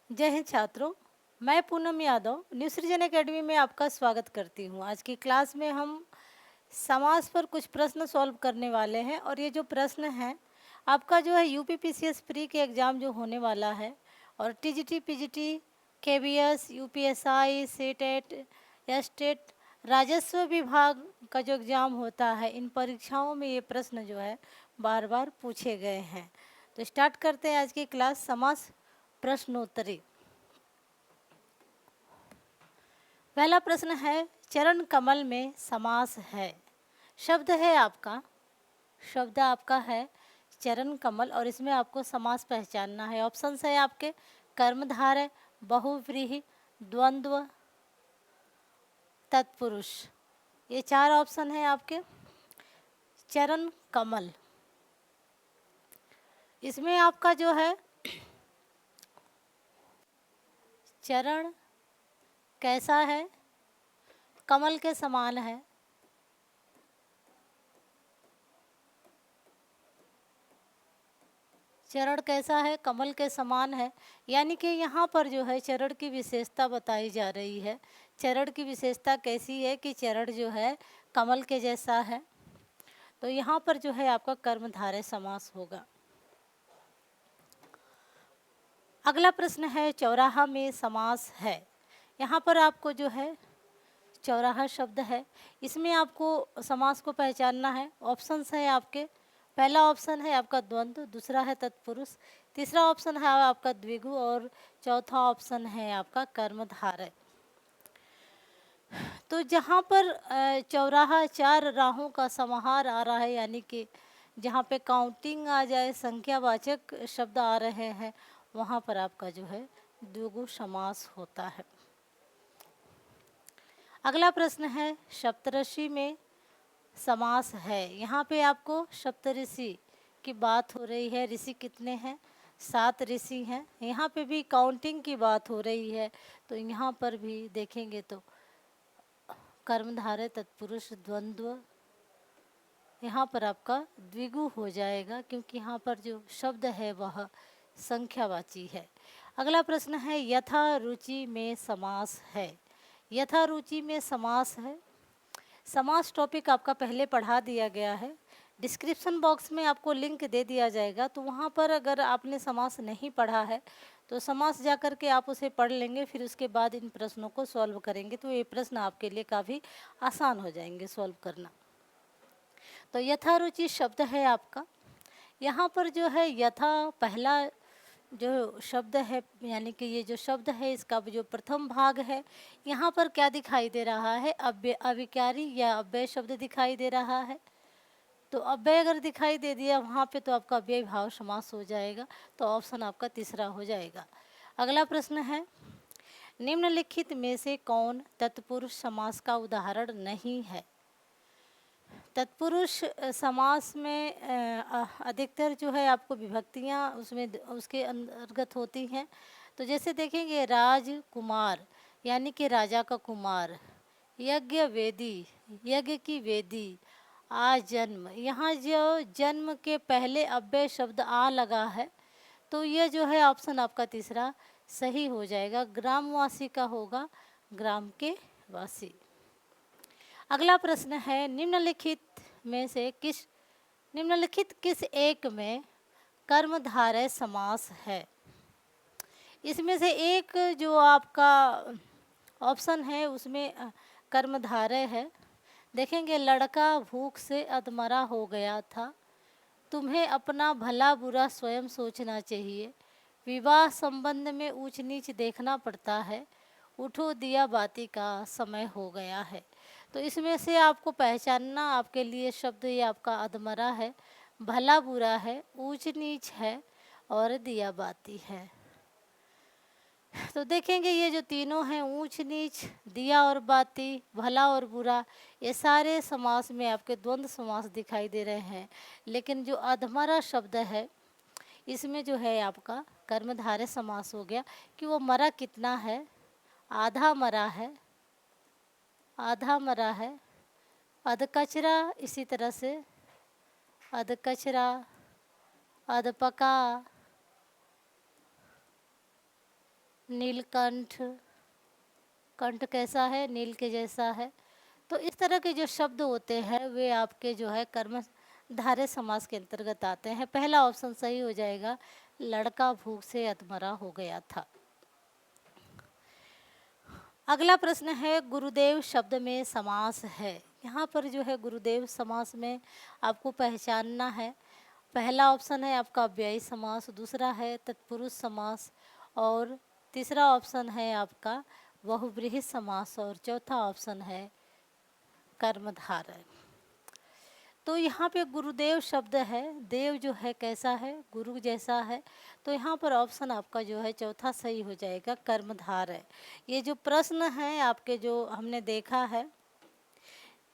जय हिंद छात्रों। मैं पूनम यादव न्यू सृजन एकेडमी में आपका स्वागत करती हूँ। आज की क्लास में हम समास पर कुछ प्रश्न सॉल्व करने वाले हैं और ये जो प्रश्न हैं आपका जो है यूपी पीसीएस प्री के एग्ज़ाम जो होने वाला है और TGT PGT KBS UPSI CTET estate राजस्व विभाग का जो एग्ज़ाम होता है इन परीक्षाओं में ये प्रश्न जो है बार बार पूछे गए हैं। तो स्टार्ट करते हैं आज की क्लास। समास प्रश्नोत्तरी। पहला प्रश्न है, चरण कमल में समास है। शब्द है आपका, शब्द आपका है चरण कमल और इसमें आपको समास पहचानना है। ऑप्शंस है आपके कर्मधारय, बहुव्रीहि, द्वंद्व, तत्पुरुष। ये चार ऑप्शन है आपके। चरण कमल, इसमें आपका जो है चरण कैसा है, कमल के समान है। चरण कैसा है, कमल के समान है, यानी कि यहाँ पर जो है चरण की विशेषता बताई जा रही है। चरण की विशेषता कैसी है कि चरण जो है कमल के जैसा है। तो यहाँ पर जो है आपका कर्मधारय समास होगा। अगला प्रश्न है, चौराहा में समास है। यहाँ पर आपको जो है चौराहा शब्द है, इसमें आपको समास को पहचानना है। ऑप्शंस है आपके, पहला ऑप्शन है आपका द्वंद्व, दूसरा है तत्पुरुष, तीसरा ऑप्शन है आपका द्विगु और चौथा ऑप्शन है आपका कर्मधारय। तो जहाँ पर चौराहा चार राहों का समाहार आ रहा है, यानी कि जहाँ पे काउंटिंग आ जाए, संख्यावाचक शब्द आ रहे हैं, वहाँ पर आपका जो है द्विगु समास होता है। अगला प्रश्न है, सप्तऋषि में समास है। यहाँ पे आपको सप्तऋषि की बात हो रही है। ऋषि कितने हैं? 7 ऋषि हैं। यहाँ पे भी काउंटिंग की बात हो रही है, तो यहाँ पर भी देखेंगे तो कर्मधारय, तत्पुरुष, द्वंद्व, यहाँ पर आपका द्विगु हो जाएगा क्योंकि यहाँ पर जो शब्द है वह संख्यावाची है। अगला प्रश्न है, यथा रुचि में समास है। यथा रुचि में समास है। समास टॉपिक आपका पहले पढ़ा दिया गया है। डिस्क्रिप्शन बॉक्स में आपको लिंक दे दिया जाएगा, तो वहाँ पर अगर आपने समास नहीं पढ़ा है तो समास जा कर के आप उसे पढ़ लेंगे, फिर उसके बाद इन प्रश्नों को सॉल्व करेंगे तो ये प्रश्न आपके लिए काफ़ी आसान हो जाएंगे सॉल्व करना। तो यथारुचि शब्द है आपका। यहाँ पर जो है यथा पहला जो शब्द है, यानी कि ये जो शब्द है इसका जो प्रथम भाग है, यहाँ पर क्या दिखाई दे रहा है? अव्यय, अविकारी या अव्यय शब्द दिखाई दे रहा है। तो अव्यय अगर दिखाई दे दिया वहाँ पे तो आपका अव्यय भाव समास हो जाएगा। तो ऑप्शन आपका तीसरा हो जाएगा। अगला प्रश्न है, निम्नलिखित में से कौन तत्पुरुष समास का उदाहरण नहीं है? तत्पुरुष समास में अधिकतर जो है आपको विभक्तियाँ उसमें उसके अंतर्गत होती हैं। तो जैसे देखेंगे राजकुमार, यानी कि राजा का कुमार, यज्ञ वेदी, यज्ञ की वेदी, आ जन्म, यहाँ जो जन्म के पहले अव्यय शब्द आ लगा है, तो ये जो है ऑप्शन आपका तीसरा सही हो जाएगा। ग्रामवासी का होगा ग्राम के वासी। अगला प्रश्न है, निम्नलिखित किस एक में कर्मधारय समास है? इसमें से एक जो आपका ऑप्शन है उसमें कर्मधारय है। देखेंगे, लड़का भूख से अधमरा हो गया था, तुम्हें अपना भला बुरा स्वयं सोचना चाहिए, विवाह संबंध में ऊंच नीच देखना पड़ता है, उठो दिया बाती का समय हो गया है। तो इसमें से आपको पहचानना आपके लिए शब्द ये आपका अधमरा है, भला बुरा है, ऊंच नीच है और दिया बाती है। तो देखेंगे ये जो तीनों हैं, ऊंच नीच, दिया और बाती, भला और बुरा, ये सारे समास में आपके द्वंद्व समास दिखाई दे रहे हैं। लेकिन जो अधमरा शब्द है इसमें जो है आपका कर्मधारय समास हो गया कि वो मरा कितना है? आधा मरा है, आधा मरा है। अध कचरा, इसी तरह से अध कचरा, अध पका, नीलकंठ, कंठ कैसा है? नील के जैसा है। तो इस तरह के जो शब्द होते हैं वे आपके जो है कर्मधारय समास के अंतर्गत आते हैं। पहला ऑप्शन सही हो जाएगा, लड़का भूख से अधमरा हो गया था। अगला प्रश्न है, गुरुदेव शब्द में समास है। यहाँ पर जो है गुरुदेव समास में आपको पहचानना है। पहला ऑप्शन है आपका अव्ययी समास, दूसरा है तत्पुरुष समास, और तीसरा ऑप्शन है आपका बहुव्रीहि समास, और चौथा ऑप्शन है कर्मधारय। तो यहाँ पे गुरुदेव शब्द है, देव जो है कैसा है? गुरु जैसा है। तो यहाँ पर ऑप्शन आपका जो है चौथा सही हो जाएगा, कर्मधारय। ये जो प्रश्न है आपके जो हमने देखा है,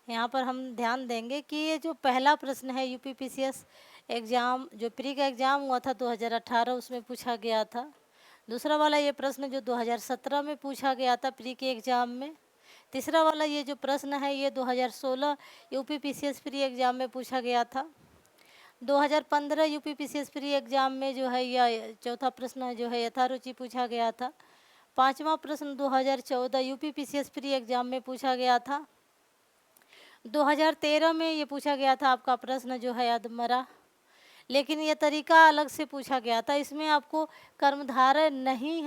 यहाँ पर हम ध्यान देंगे कि ये जो पहला प्रश्न है यूपीपीसीएस एग्ज़ाम जो प्री का एग्ज़ाम हुआ था 2018, उसमें पूछा गया था। दूसरा वाला ये प्रश्न जो 2017 में पूछा गया था प्री के एग्ज़ाम में। तीसरा वाला ये जो प्रश्न है ये 2016 यूपीपीसीएस प्री एग्ज़ाम में पूछा गया था। 2015 यूपीपीसीएस प्री एग्ज़ाम में जो है यह चौथा प्रश्न जो है यथारुचि पूछा गया था। पांचवा प्रश्न 2014 यूपीपीसीएस प्री एग्ज़ाम में पूछा गया था। 2013 में ये पूछा गया था आपका प्रश्न जो है अधमरा, लेकिन ये तरीका अलग से पूछा गया था। इसमें आपको कर्मधारय नहीं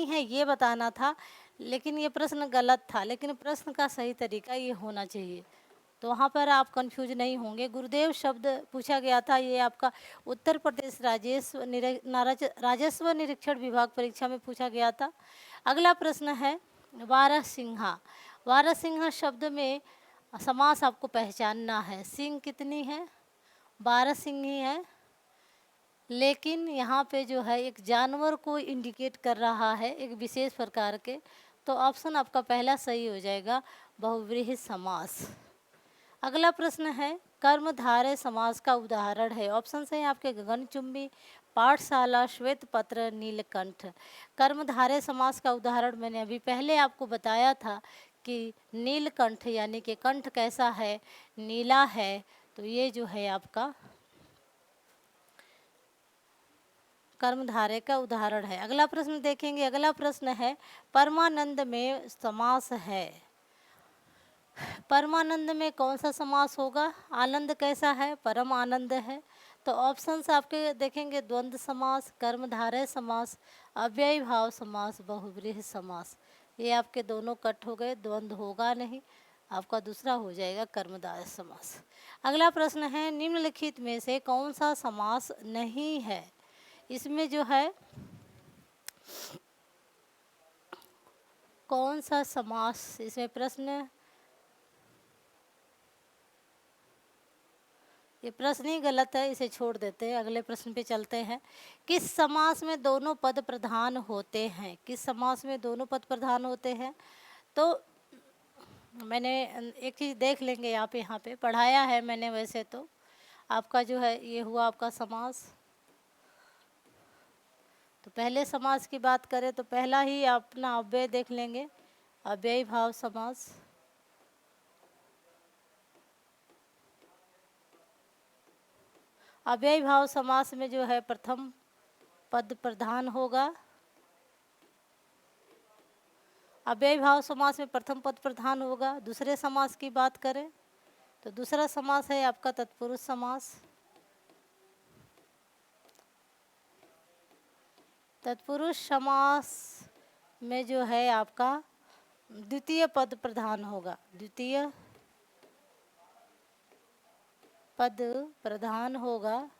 है ये बताना था, लेकिन ये प्रश्न गलत था। लेकिन प्रश्न का सही तरीका ये होना चाहिए, तो वहाँ पर आप कंफ्यूज नहीं होंगे। गुरुदेव शब्द पूछा गया था, ये आपका उत्तर प्रदेश राजस्व निरीक्षण विभाग परीक्षा में पूछा गया था। अगला प्रश्न है वारसिंहा। वारसिंहा शब्द में समास आपको पहचानना है। सिंह कितनी है? 12 सिंह ही है, लेकिन यहाँ पे जो है एक जानवर को इंडिकेट कर रहा है, एक विशेष प्रकार के। तो ऑप्शन आपका पहला सही हो जाएगा, बहुव्रीहि समास। अगला प्रश्न है कर्मधारय समास का उदाहरण है। ऑप्शन है आपके गगनचुंबी, पाठशाला, श्वेत पत्र, नीलकंठ। कर्मधारय समास का उदाहरण मैंने अभी पहले आपको बताया था कि नीलकंठ, यानी कि कंठ कैसा है? नीला है। तो ये जो है आपका कर्मधारय का उदाहरण है। अगला प्रश्न देखेंगे। अगला प्रश्न है परमानंद में समास है। परमानंद में कौन सा समास होगा? आनंद कैसा है? परम आनंद है। तो ऑप्शंस आपके देखेंगे, द्वंद्व समास, कर्मधारय समास, अव्ययी भाव समास, बहुव्रीहि समास। ये आपके दोनों कट हो गए, द्वंद्व होगा नहीं, आपका दूसरा हो जाएगा कर्मधारय समास। अगला प्रश्न है निम्नलिखित में से कौन सा समास नहीं है? इसमें जो है कौन सा समास, इसमें प्रश्न, ये प्रश्न ही गलत है, इसे छोड़ देते हैं, अगले प्रश्न पे चलते हैं। किस समास में दोनों पद प्रधान होते हैं? किस समास में दोनों पद प्रधान होते हैं? तो मैंने एक चीज़ देख लेंगे, आप यहाँ पे पढ़ाया है मैंने। वैसे तो आपका जो है ये हुआ आपका समास। तो पहले समास की बात करें तो पहला ही अपना अव्यय देख लेंगे, अव्ययी भाव समास। अव्ययी भाव समास में जो है प्रथम पद प्रधान होगा। अव्ययी भाव समास में प्रथम पद प्रधान होगा। दूसरे समास की बात करें तो दूसरा समास है आपका तत्पुरुष समास। तत्पुरुष समास में जो है आपका द्वितीय पद प्रधान होगा, द्वितीय पद प्रधान होगा।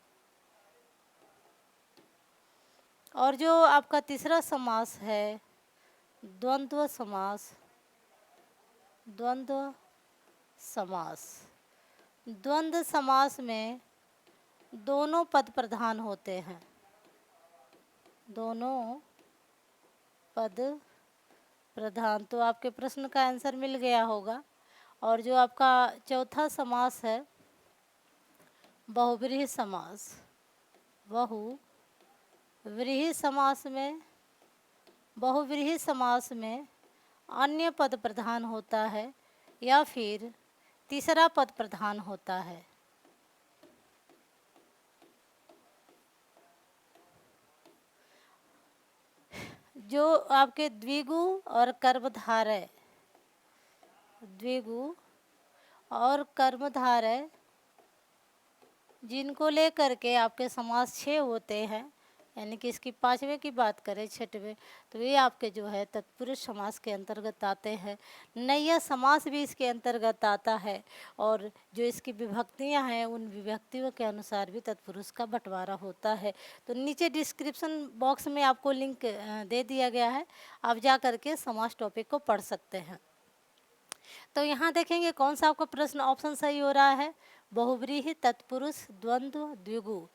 और जो आपका तीसरा समास है द्वंद्व समास, द्वंद्व समास। द्वंद्व समास में दोनों पद प्रधान होते हैं, दोनों पद प्रधान। तो आपके प्रश्न का आंसर मिल गया होगा। और जो आपका चौथा समास है बहुव्रीहि समास, बहुव्रीहि समास में, बहुव्रीहि समास में अन्य पद प्रधान होता है या फिर तीसरा पद प्रधान होता है। जो आपके द्विगु और कर्मधारय, द्विगु और कर्मधारय जिनको लेकर के आपके समास 6 होते हैं, यानी कि इसकी 5वें की बात करें 6वें, तो ये आपके जो है तत्पुरुष समास के अंतर्गत आते हैं। नैया समास भी इसके अंतर्गत आता है और जो इसकी विभक्तियां हैं उन विभक्तियों के अनुसार भी तत्पुरुष का बंटवारा होता है। तो नीचे डिस्क्रिप्शन बॉक्स में आपको लिंक दे दिया गया है, आप जा करके समास टॉपिक को पढ़ सकते हैं। तो यहाँ देखेंगे कौन सा आपका प्रश्न ऑप्शन सही हो रहा है। बहुव्रीहि, तत्पुरुष, द्वंद्व, द्विगु।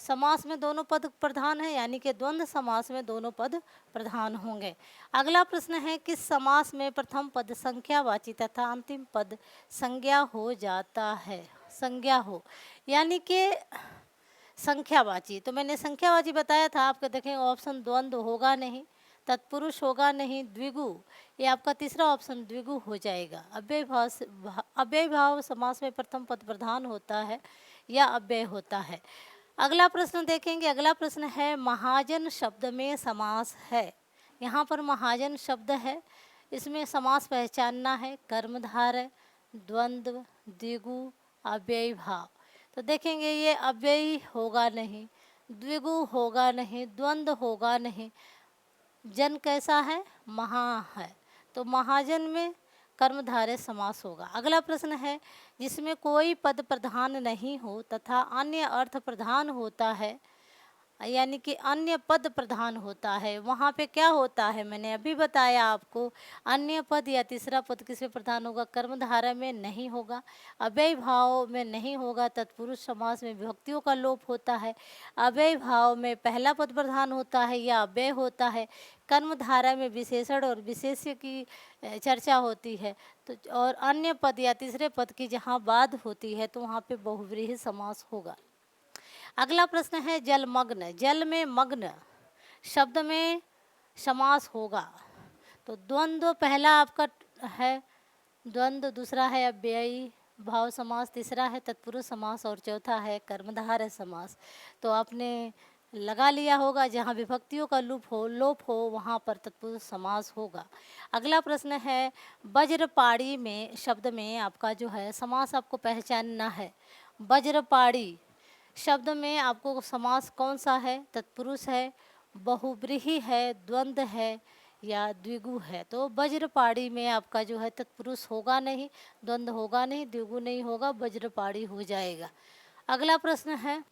समास में दोनों पद प्रधान है, यानी कि द्वंद्व समास में दोनों पद प्रधान होंगे। अगला प्रश्न है किस समास में प्रथम पद संख्यावाची तथा अंतिम पद संज्ञा हो जाता है। संज्ञा हो यानी कि संख्यावाची, तो मैंने संख्यावाची बताया था आपको। देखें ऑप्शन द्वंद्व होगा नहीं, तत्पुरुष होगा नहीं, द्विगु, ये आपका तीसरा ऑप्शन द्विगु हो जाएगा। अव्यय भाव समास में प्रथम पद प्रधान होता है या अव्यय होता है। अगला प्रश्न देखेंगे। अगला प्रश्न है महाजन शब्द में समास है। यहाँ पर महाजन शब्द है, इसमें समास पहचानना है। कर्मधारय, द्वंद्व, द्विगु, अव्ययी भाव। तो देखेंगे ये अव्ययी होगा नहीं, द्विगु होगा नहीं, द्वंद्व होगा नहीं, जन कैसा है, महा है, तो महाजन में कर्मधारय समास होगा। अगला प्रश्न है जिसमें कोई पद प्रधान नहीं हो तथा अन्य अर्थ प्रधान होता है, यानी कि अन्य पद प्रधान होता है, वहाँ पे क्या होता है, मैंने अभी बताया आपको। अन्य पद या तीसरा पद किसमें प्रधान होगा, कर्मधारय में नहीं होगा, अव्यय भाव में नहीं होगा, तत्पुरुष समास में विभक्तियों का लोप होता है, अव्यय भाव में पहला पद प्रधान होता है या अव्यय होता है, कर्मधारय में विशेषण और विशेष्य की चर्चा होती है, तो और अन्य पद या तीसरे पद की जहाँ बाध होती है तो वहाँ पे बहुव्रीहि समास होगा। अगला प्रश्न है जलमग्न। जल में मग्न शब्द में समास होगा, तो द्वंद्व पहला आपका है द्वंद्व, दूसरा है अव्ययी भाव समास, तीसरा है तत्पुरुष समास और चौथा है कर्मधारय समास। तो आपने लगा लिया होगा जहाँ विभक्तियों का लोप हो वहाँ पर तत्पुरुष समास होगा। अगला प्रश्न है वज्रपाणी में शब्द में आपका जो है समास आपको पहचानना है। वज्रपाणी शब्द में आपको समास कौन सा है, तत्पुरुष है, बहुव्रीहि है, द्वंद्व है या द्विगु है। तो वज्रपाणी में आपका जो है तत्पुरुष होगा नहीं, द्वंद्व होगा नहीं, द्विगु नहीं होगा, वज्रपाणी हो जाएगा। अगला प्रश्न है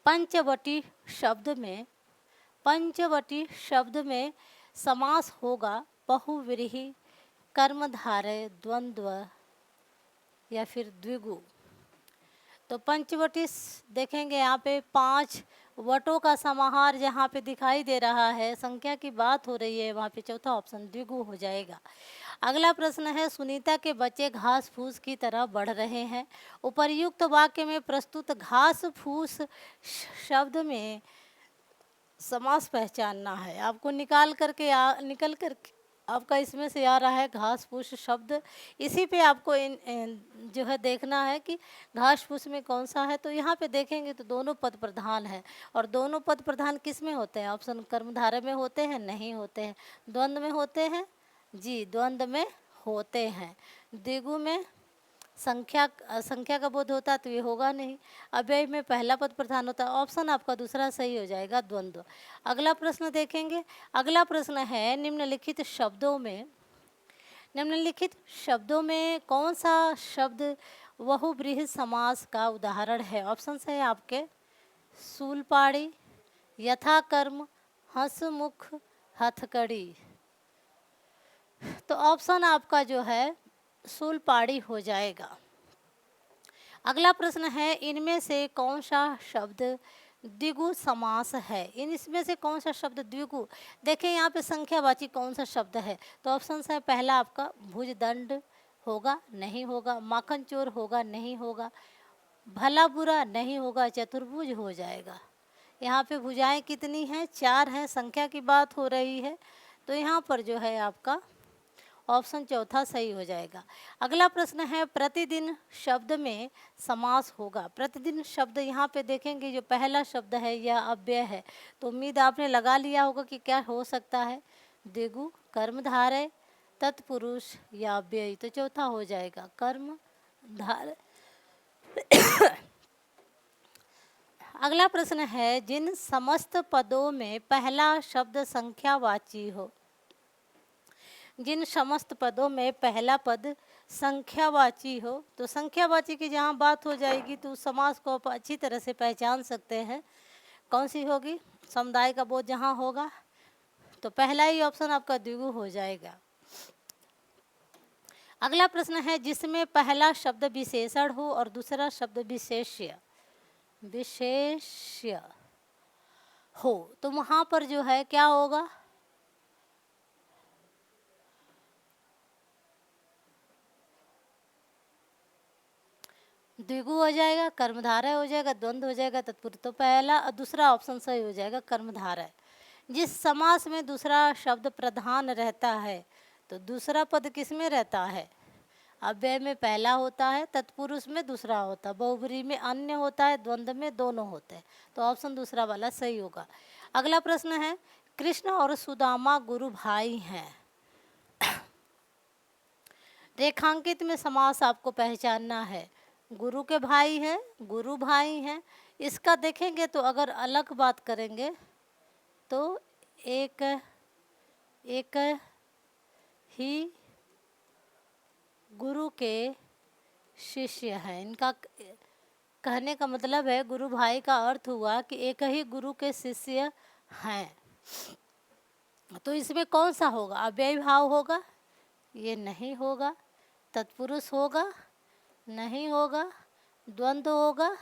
पंचवटी शब्द में, पंचवटी शब्द में समास होगा बहुव्रीहि, कर्मधारय, द्वंद्व या फिर द्विगु। तो पंचवटी देखेंगे यहाँ पे 5 वटों का समाहार जहाँ पे दिखाई दे रहा है, संख्या की बात हो रही है, वहाँ पे चौथा ऑप्शन द्विगु हो जाएगा। अगला प्रश्न है सुनीता के बच्चे घास फूस की तरह बढ़ रहे हैं। उपर्युक्त वाक्य में प्रस्तुत घास फूस शब्द में समास पहचानना है। आपको निकल करके आपका इसमें से आ रहा है घास फूस शब्द, इसी पे आपको जो है देखना है कि घास फूस में कौन सा है। तो यहाँ पे देखेंगे तो दोनों पद प्रधान है, और दोनों पद प्रधान किस में होते हैं, ऑप्शन कर्मधारय में होते हैं, नहीं होते हैं, द्वंद्व में होते हैं, जी द्वंद्व में होते हैं, द्विगु में संख्या का बोध होता तो ये होगा नहीं, अव्यय में पहला पद प्रधान होता है, ऑप्शन आपका दूसरा सही हो जाएगा द्वंद्व। अगला प्रश्न देखेंगे। अगला प्रश्न है निम्नलिखित शब्दों में कौन सा शब्द बहुव्रीहि समास का उदाहरण है। ऑप्शन है आपके शूलपाणी, यथाकर्म, हंसमुख, हथकड़ी। तो ऑप्शन आपका जो है शूलपाणी हो जाएगा। अगला प्रश्न है इनमें से कौन सा शब्द द्विगु समास है। इसमें से कौन सा शब्द द्विगु, देखिए यहाँ पे संख्यावाची कौन सा शब्द है, तो ऑप्शन है पहला आपका भुजदंड होगा, नहीं होगा, माखन चोर होगा, नहीं होगा, भला बुरा नहीं होगा, चतुर्भुज हो जाएगा। यहाँ पे भुजाएं कितनी हैं, 4 हैं, संख्या की बात हो रही है, तो यहाँ पर जो है आपका ऑप्शन चौथा सही हो जाएगा। अगला प्रश्न है प्रतिदिन शब्द में समास होगा। प्रतिदिन शब्द यहाँ पे देखेंगे जो पहला शब्द है यह अव्यय है, तो उम्मीद आपने लगा लिया होगा कि क्या हो सकता है, द्विगु, कर्मधारय, तत्पुरुष या अव्ययी। तो चौथा हो जाएगा कर्मधारय। अगला प्रश्न है जिन समस्त पदों में पहला शब्द संख्यावाची हो। जिन समस्त पदों में पहला पद संख्यावाची हो, तो संख्यावाची की जहाँ बात हो जाएगी तो उस समास को आप अच्छी तरह से पहचान सकते हैं। कौन सी होगी? समुदाय का बोध जहाँ होगा तो पहला ही ऑप्शन आपका द्विगु हो जाएगा। अगला प्रश्न है जिसमें पहला शब्द विशेषण हो और दूसरा शब्द विशेष्य हो, तो वहाँ पर जो है क्या होगा? द्विगु हो जाएगा, कर्मधारय हो जाएगा, द्वंद्व हो जाएगा, तत्पुरुष। तो पहला और दूसरा ऑप्शन सही हो जाएगा कर्मधारय। जिस समास में दूसरा शब्द प्रधान रहता है, तो दूसरा पद किस में रहता है? अव्यय में पहला होता है, तत्पुरुष में दूसरा होता है, बहुब्रीहि में अन्य होता है, द्वंद्व में दोनों होते हैं। तो ऑप्शन दूसरा वाला सही होगा। अगला प्रश्न है कृष्ण और सुदामा गुरु भाई हैं। रेखांकित में समास आपको पहचानना है। गुरु के भाई हैं, गुरु भाई हैं। इसका देखेंगे तो अगर अलग बात करेंगे तो एक ही गुरु के शिष्य हैं। इनका कहने का मतलब है गुरु भाई का अर्थ हुआ कि एक ही गुरु के शिष्य हैं। तो इसमें कौन सा होगा? अव्ययी भाव होगा? ये नहीं होगा। तत्पुरुष होगा? नहीं होगा। द्वंद्व होगा?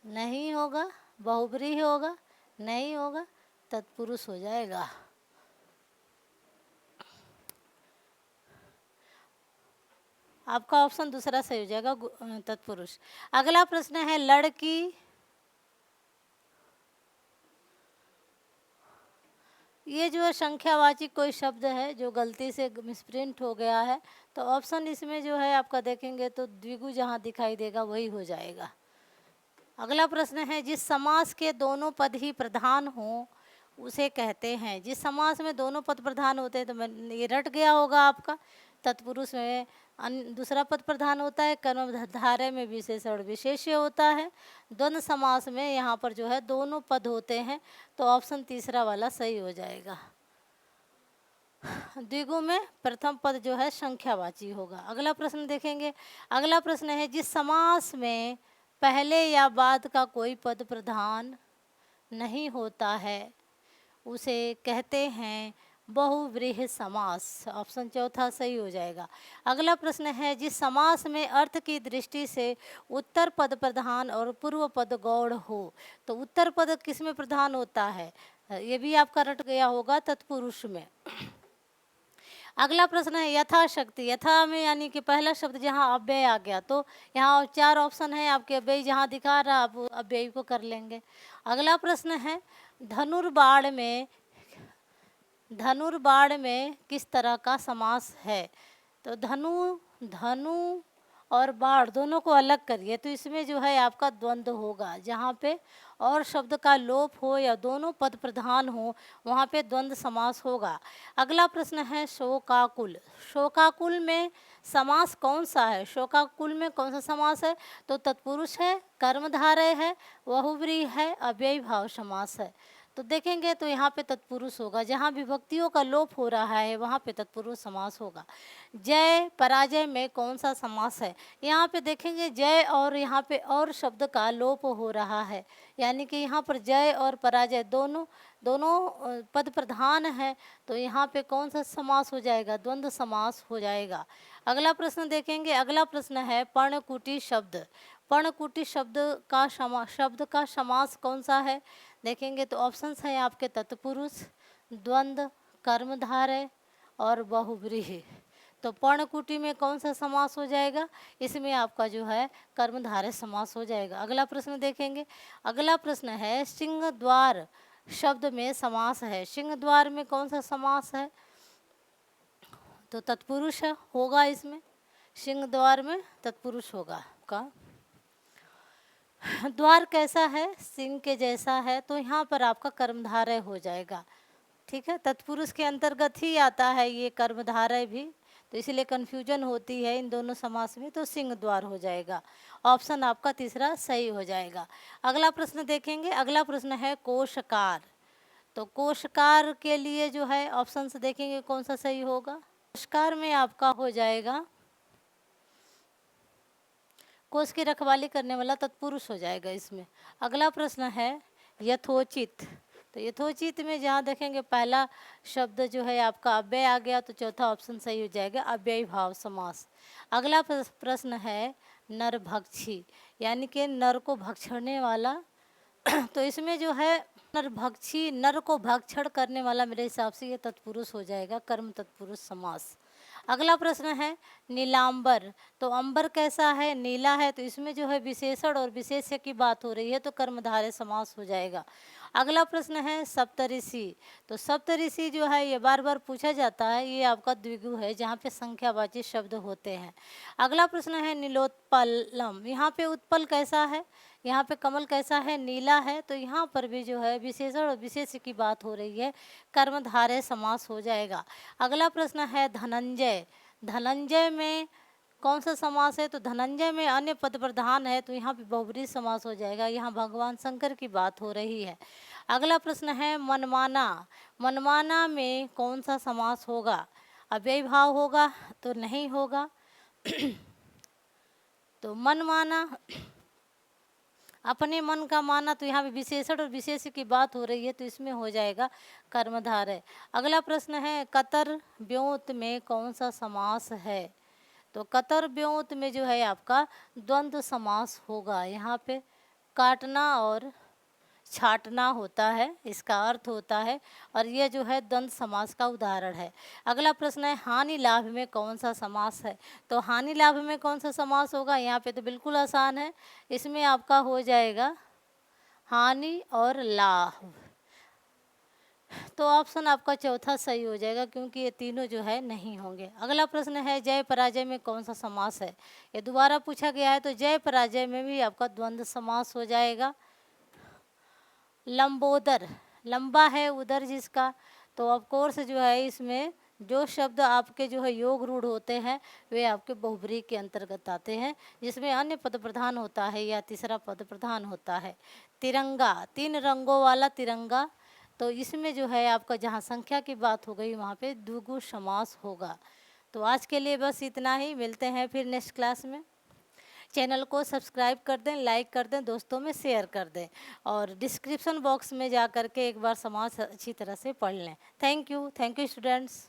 नहीं होगा। बहुब्रीहि होगा? नहीं होगा। तत्पुरुष हो जाएगा। आपका ऑप्शन दूसरा सही हो जाएगा, तत्पुरुष। अगला प्रश्न है लड़की ये जो है संख्यावाची कोई शब्द है जो गलती से मिसप्रिंट हो गया है, तो ऑप्शन इसमें जो है आपका देखेंगे तो द्विगु जहाँ दिखाई देगा वही हो जाएगा। अगला प्रश्न है जिस समास के दोनों पद ही प्रधान हों उसे कहते हैं। जिस समास में दोनों पद प्रधान होते हैं, तो ये रट गया होगा आपका। तत्पुरुष में दूसरा पद प्रधान होता है, कर्मधारय में विशेषण विशेष्य होता है, द्वंद्व समास में यहाँ पर जो है दोनों पद होते हैं। तो ऑप्शन तीसरा वाला सही हो जाएगा। द्विगु में प्रथम पद जो है संख्यावाची होगा। अगला प्रश्न देखेंगे। अगला प्रश्न है जिस समास में पहले या बाद का कोई पद प्रधान नहीं होता है उसे कहते हैं बहुव्रीहि समास। ऑप्शन चौथा सही हो जाएगा। अगला प्रश्न है जिस समास में अर्थ की दृष्टि से उत्तर पद प्रधान और पूर्व पद गौड़ हो, तो उत्तर पद किस में प्रधान होता है? ये भी आपका रट गया होगा, तत्पुरुष में। अगला प्रश्न है यथाशक्ति। यथा में यानी कि पहला शब्द जहाँ अव्यय आ गया, तो यहाँ 4 ऑप्शन है आपके, अव्यय जहाँ दिखा रहा आप अव्यय को कर लेंगे। अगला प्रश्न है धनुर्बाण में किस तरह का समास है? तो धनु और बाण दोनों को अलग करिए, तो इसमें जो है आपका द्वंद्व होगा। जहाँ पे और शब्द का लोप हो या दोनों पद प्रधान हो वहाँ पे द्वंद्व समास होगा। अगला प्रश्न है शोकाकुल। शोकाकुल में समास कौन सा है? शोकाकुल में कौन सा समास है? तो तत्पुरुष है, कर्मधारय है, बहुव्रीहि है, अव्ययी भाव समास है। तो देखेंगे तो यहाँ पे तत्पुरुष होगा। जहाँ विभक्तियों का लोप हो रहा है वहाँ पे तत्पुरुष समास होगा। जय पराजय में कौन सा समास है? यहाँ पे देखेंगे जय और यहाँ पे और शब्द का लोप हो रहा है, यानी कि यहाँ पर जय और पराजय दोनों पद प्रधान है। तो यहाँ पे कौन सा समास हो जाएगा? द्वंद्व समास हो जाएगा। अगला प्रश्न देखेंगे। अगला प्रश्न है पर्णकुटी शब्द। पर्णकुटी शब्द का समास कौन सा है? देखेंगे तो ऑप्शंस हैं आपके तत्पुरुष, द्वंद्व, कर्मधारय और बहुव्रीहि। तो पर्णकुटी में कौन सा समास हो जाएगा? इसमें आपका जो है कर्मधारय समास हो जाएगा। अगला प्रश्न देखेंगे। अगला प्रश्न है सिंहद्वार शब्द में समास है। सिंहद्वार में कौन सा समास है? तो तत्पुरुष होगा इसमें, सिंह द्वार में तत्पुरुष होगा का। द्वार कैसा है, सिंह के जैसा है, तो यहाँ पर आपका कर्मधारय हो जाएगा। ठीक है, तत्पुरुष के अंतर्गत ही आता है ये कर्मधारय भी, तो इसीलिए कन्फ्यूजन होती है इन दोनों समास में, तो सिंह द्वार हो जाएगा। ऑप्शन आपका तीसरा सही हो जाएगा। अगला प्रश्न देखेंगे। अगला प्रश्न है कोशकार। तो कोशकार के लिए जो है ऑप्शन से देखेंगे कौन सा सही होगा। कोशकार में आपका हो जाएगा, कोश की रखवाली करने वाला तत्पुरुष हो जाएगा इसमें। अगला प्रश्न है यथोचित। तो यथोचित में जहाँ देखेंगे पहला शब्द जो है आपका अव्यय आ गया, तो चौथा ऑप्शन सही हो जाएगा, अव्ययी भाव समास। अगला प्रश्न है नरभक्षी, यानी कि नर को भक्षणे वाला। तो इसमें जो है नरभक्षी, नर को भक्षण करने वाला, मेरे हिसाब से ये तत्पुरुष हो जाएगा, कर्म तत्पुरुष समास। अगला प्रश्न है नीलांबर। तो अंबर कैसा है, नीला है, तो इसमें जो है विशेषण और विशेष्य की बात हो रही है, तो कर्मधारय समास हो जाएगा। अगला प्रश्न है सप्तऋषि। तो सप्तऋषि जो है ये बार बार पूछा जाता है, ये आपका द्विगु है जहाँ पे संख्यावाची शब्द होते हैं। अगला प्रश्न है नीलोत्पलम। यहाँ पे उत्पल कैसा है, यहाँ पे कमल कैसा है, नीला है, तो यहाँ पर भी जो है विशेषण और विशेष्य की बात हो रही है, कर्मधारय समास हो जाएगा। अगला प्रश्न है धनंजय। धनंजय में कौन सा समास है, तो धनंजय में अन्य पद प्रधान है, तो यहाँ पे बहुब्रीहि समास हो जाएगा, यहाँ भगवान शंकर की बात हो रही है। अगला प्रश्न है मनमाना। मनमाना में कौन सा समास होगा, अव्ययी भाव होगा तो नहीं होगा। तो मनमाना, अपने मन का माना, तो यहाँ पे विशेषण और विशेष की बात हो रही है, तो इसमें हो जाएगा कर्मधारय। अगला प्रश्न है कतर ब्योत में कौन सा समास है। तो कतर ब्योत में जो है आपका द्वंद्व समास होगा। यहाँ पे काटना और छाटना होता है, इसका अर्थ होता है, और यह जो है द्वंद्व समास का उदाहरण है। अगला प्रश्न है हानि लाभ में कौन सा समास है। तो हानि लाभ में कौन सा समास होगा, यहाँ पे तो बिल्कुल आसान है, इसमें आपका हो जाएगा हानि और लाभ। तो ऑप्शन आपका चौथा सही हो जाएगा, क्योंकि ये तीनों जो है नहीं होंगे। अगला प्रश्न है जय पराजय में कौन सा समास है। ये दोबारा पूछा गया है, तो जय पराजय में भी आपका द्वंद्व समास हो जाएगा। लंबोदर, लंबा है उदर जिसका, तो ऑफ कोर्स जो है इसमें जो शब्द आपके जो है योग रूढ़ होते हैं वे आपके बहुब्रीहि के अंतर्गत आते हैं, जिसमें अन्य पद प्रधान होता है या तीसरा पद प्रधान होता है। तिरंगा, 3 रंगों वाला तिरंगा, तो इसमें जो है आपका जहाँ संख्या की बात हो गई वहाँ पे द्विगु समास होगा। तो आज के लिए बस इतना ही, मिलते हैं फिर नेक्स्ट क्लास में। चैनल को सब्सक्राइब कर दें, लाइक कर दें, दोस्तों में शेयर कर दें, और डिस्क्रिप्शन बॉक्स में जा कर के एक बार समास अच्छी तरह से पढ़ लें। Thank you students.